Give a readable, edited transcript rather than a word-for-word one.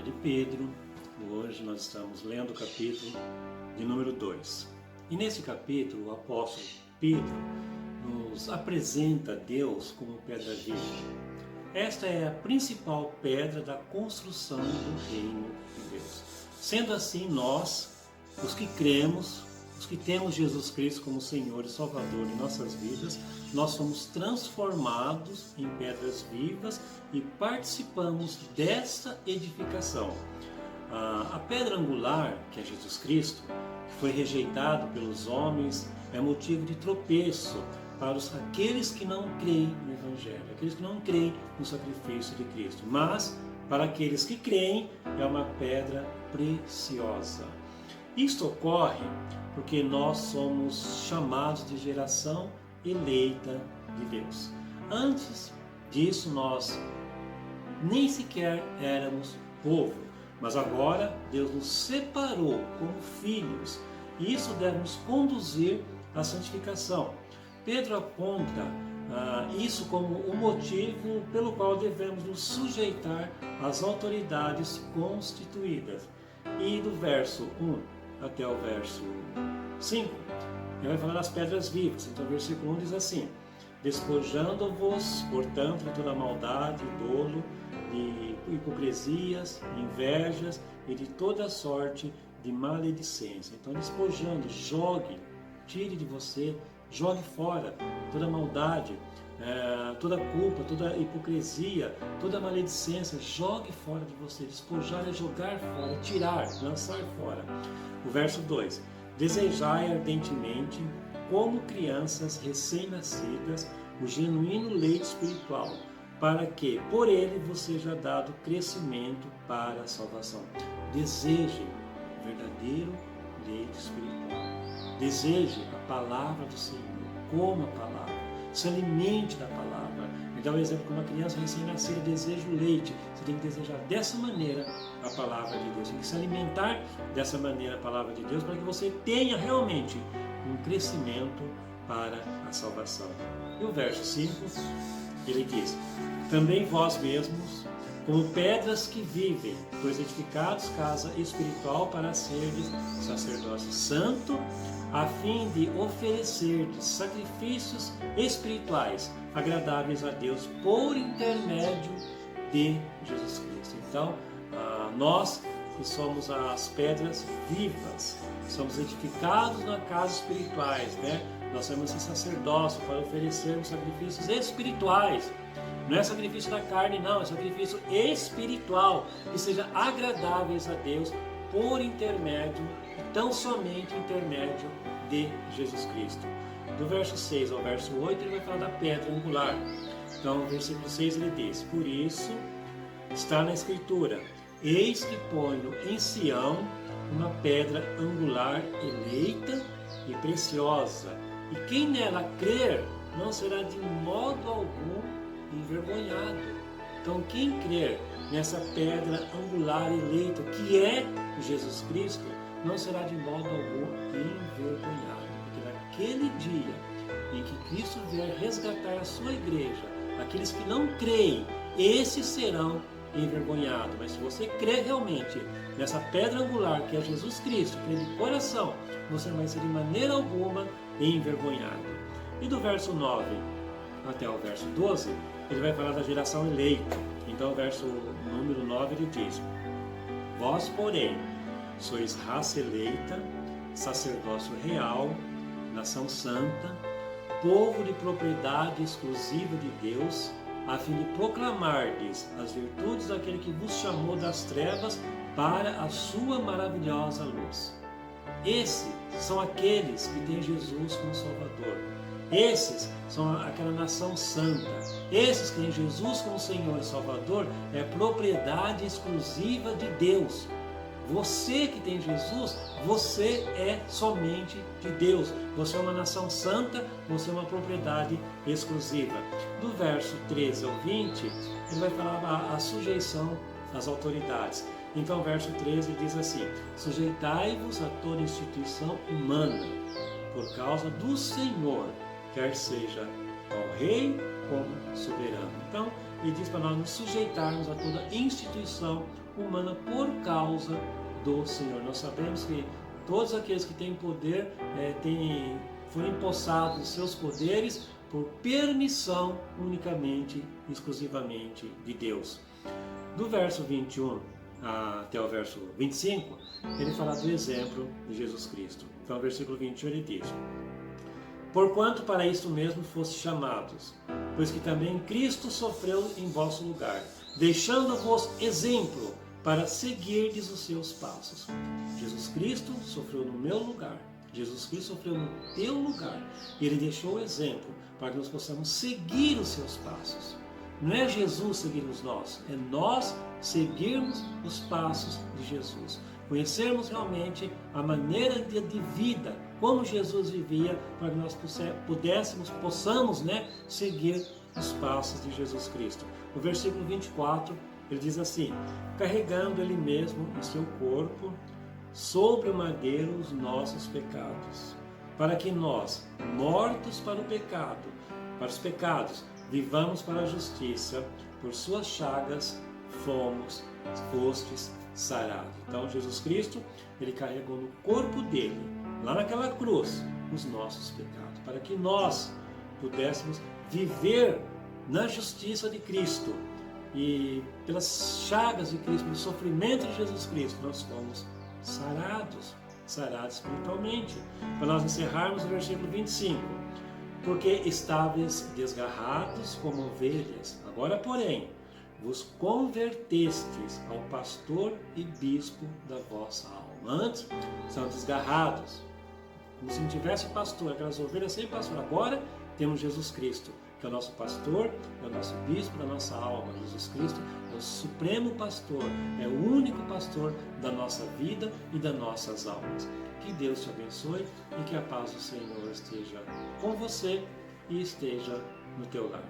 de Pedro. Hoje nós estamos lendo o capítulo de número 2. E nesse capítulo o apóstolo Pedro nos apresenta Deus como pedra viva. Esta é a principal pedra da construção do reino de Deus. Sendo assim, nós, os que cremos, os que temos Jesus Cristo como Senhor e Salvador em nossas vidas, nós somos transformados em pedras vivas e participamos dessa edificação. A pedra angular, que é Jesus Cristo, que foi rejeitado pelos homens, é motivo de tropeço para aqueles que não creem no Evangelho, aqueles que não creem no sacrifício de Cristo. Mas, para aqueles que creem, é uma pedra preciosa. Isto ocorre porque nós somos chamados de geração eleita de Deus. Antes disso, nós nem sequer éramos povo, mas agora Deus nos separou como filhos, e isso deve nos conduzir à santificação. Pedro aponta isso como o motivo pelo qual devemos nos sujeitar às autoridades constituídas. E do verso 1 até o verso 5, ele vai falar das pedras vivas. Então o versículo 1 diz assim: despojando-vos, portanto, de toda maldade, dolo, de hipocrisias, invejas e de toda sorte de maledicência. Então, despojando, jogue, tire de você, jogue fora toda maldade, toda culpa, toda hipocrisia, toda maledicência, jogue fora de você. Despojar é jogar fora, tirar, lançar fora. O verso 2: desejai ardentemente, como crianças recém-nascidas, o genuíno leite espiritual, para que por ele vos seja dado crescimento para a salvação. Deseje o verdadeiro leite espiritual. Deseje a palavra do Senhor, coma a palavra, se alimente da palavra. Então, por exemplo, como uma criança recém-nascida deseja o leite, você tem que desejar dessa maneira a palavra de Deus, tem que se alimentar dessa maneira a palavra de Deus, para que você tenha realmente um crescimento para a salvação. E o verso 5, ele diz: também vós mesmos, como pedras que vivem, pois edificados casa espiritual para serdes sacerdócio santo, a fim de oferecerdes sacrifícios espirituais agradáveis a Deus por intermédio de Jesus Cristo. Então, nós que somos as pedras vivas, somos edificados na casa espirituais, né? Nós temos esse sacerdócio para oferecermos sacrifícios espirituais. Não é sacrifício da carne, não, é sacrifício espiritual, que seja agradáveis a Deus por intermédio, tão somente intermédio de Jesus Cristo. Do verso 6 ao verso 8, ele vai falar da pedra angular. Então, no versículo 6 ele diz: por isso está na Escritura: eis que ponho em Sião uma pedra angular eleita e preciosa, e quem nela crer não será de modo algum envergonhado. Então, quem crer nessa pedra angular eleita, que é Jesus Cristo, não será de modo algum envergonhado. Porque naquele dia em que Cristo vier resgatar a sua igreja, aqueles que não creem, esses serão envergonhados. Mas se você crer realmente nessa pedra angular que é Jesus Cristo, crer de coração, você não vai ser de maneira alguma envergonhado. E do verso 9 até o verso 12, ele vai falar da geração eleita. Então, o verso número 9, ele diz: vós, porém, sois raça eleita, sacerdócio real, nação santa, povo de propriedade exclusiva de Deus, a fim de proclamardes as virtudes daquele que vos chamou das trevas para a sua maravilhosa luz. Esses são aqueles que têm Jesus como Salvador. Esses são aquela nação santa. Esses que têm Jesus como Senhor e Salvador é propriedade exclusiva de Deus. Você que tem Jesus, você é somente de Deus. Você é uma nação santa, você é uma propriedade exclusiva. Do verso 13 ao 20, ele vai falar a sujeição às autoridades. Então, o verso 13 diz assim: sujeitai-vos a toda instituição humana, por causa do Senhor, quer seja ao rei como soberano. Então, ele diz para nós nos sujeitarmos a toda instituição humana por causa do Senhor. Nós sabemos que todos aqueles que têm poder foram empossados os seus poderes por permissão unicamente, exclusivamente de Deus. Do verso 21 até o verso 25, ele fala do exemplo de Jesus Cristo. Então, no versículo 21 ele diz: porquanto para isto mesmo foste chamados, pois que também Cristo sofreu em vosso lugar, deixando-vos exemplo para seguirdes os seus passos. Jesus Cristo sofreu no meu lugar, Jesus Cristo sofreu no teu lugar, e ele deixou o exemplo para que nós possamos seguir os seus passos. Não é Jesus seguirmos nós, é nós seguirmos os passos de Jesus. Conhecermos realmente a maneira de vida, como Jesus vivia, para que nós possamos seguir os passos de Jesus Cristo. No versículo 24, ele diz assim: carregando ele mesmo em seu corpo, sobre o madeiro, os nossos pecados, para que nós, mortos para o pecado, para os pecados, vivamos para a justiça, por suas chagas fostes sarados. Então Jesus Cristo, ele carregou no corpo dele, lá naquela cruz, os nossos pecados, para que nós pudéssemos viver na justiça de Cristo. E pelas chagas de Cristo, pelo sofrimento de Jesus Cristo, nós fomos sarados espiritualmente. Para nós encerrarmos o versículo 25: porque estáveis desgarrados como ovelhas, agora porém vos convertestes ao pastor e bispo da vossa alma. Antes são desgarrados, como se não tivesse pastor, aquelas ovelhas sem pastor. Agora temos Jesus Cristo, que é o nosso pastor, é o nosso bispo da nossa alma. Jesus Cristo é o supremo pastor, é o único pastor da nossa vida e das nossas almas. Que Deus te abençoe e que a paz do Senhor esteja com você e esteja no teu lar.